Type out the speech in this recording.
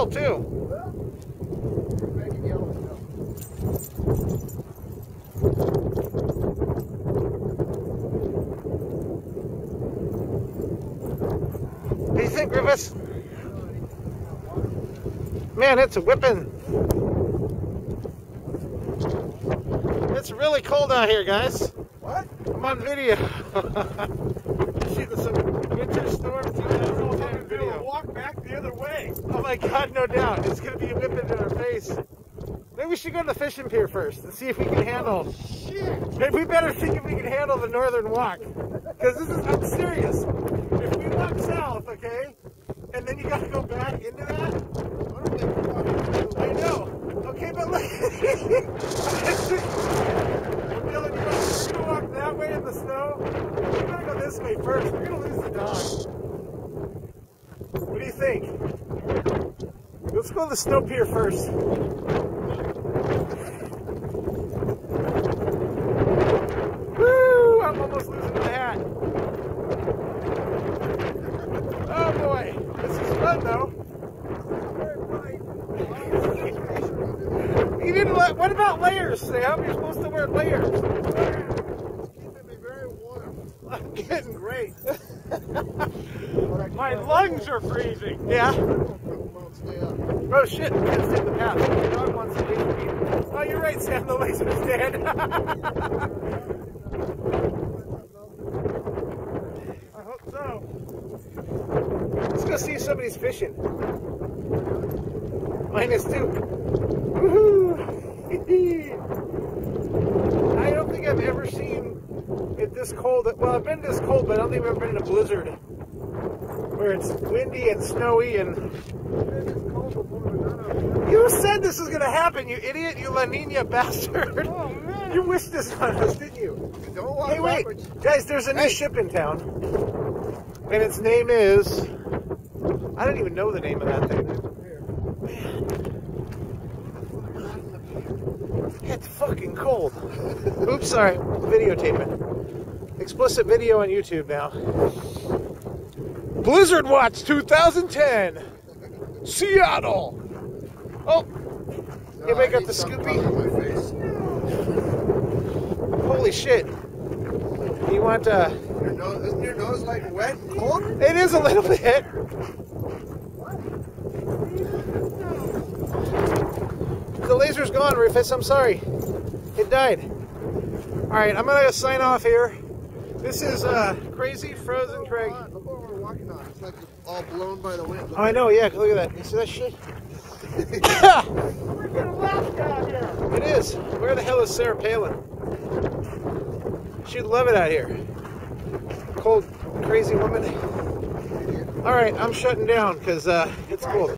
real too. What do you think, Griffiths? Man, it's a whipping. It's really cold out here, guys. What? I'm on video. See some winter storm 2010 video. Walk back the other way. Oh my God, no doubt. It's going to be whipping in our face. Maybe we should go to the fishing pier first and see if we can handle. Shit. Maybe we better see if we can handle the northern walk. Because this is, I'm serious. If we walk south, okay, and then you got to go back into that. I know. Okay, but look. Dylan, we're going to walk that way in the snow. We're going to go this way first. We're going to lose the dog. What do you think? Let's go to the snow pier first. Woo! I'm almost losing my hat. Oh boy, this is fun though. You didn't let. What about layers, Sam? You're supposed to wear layers. It's keeping me very warm. I'm getting great. My lungs are freezing. Yeah. Stay up. Oh shit! Can't stay in the path. The dog wants to leave me. Oh, you're right, Sam. The laser is dead. I hope so. Let's go see if somebody's fishing. -2. Woohoo! I don't think I've ever seen it this cold. Well, I've been this cold, but I don't think I've ever been in a blizzard where it's windy and snowy and. You said this was gonna happen, you idiot! You La Nina bastard! Oh man! You wished this on us, didn't you? Don't walk Hey, wait, backwards. guys! There's a new ship in town, and its name is. I don't even know the name of that thing. It's fucking cold. Oops, sorry. Videotaping. Explicit video on YouTube now. Blizzard Watch 2010. Seattle. Oh, anybody got the Scoopy? Holy shit. You want Isn't your nose like wet and cold? It is a little bit. The laser's gone, Rufus. I'm sorry. It died. Alright, I'm going to sign off here. This is Crazy Frozen Craig. Look what we're walking on. It's like all blown by the wind. Oh, I know, yeah. Look at that. You see that shit? We're getting lost out here. It is. Where the hell is Sarah Palin? She'd love it out here. Cold, crazy woman. Alright, I'm shutting down because it's cold.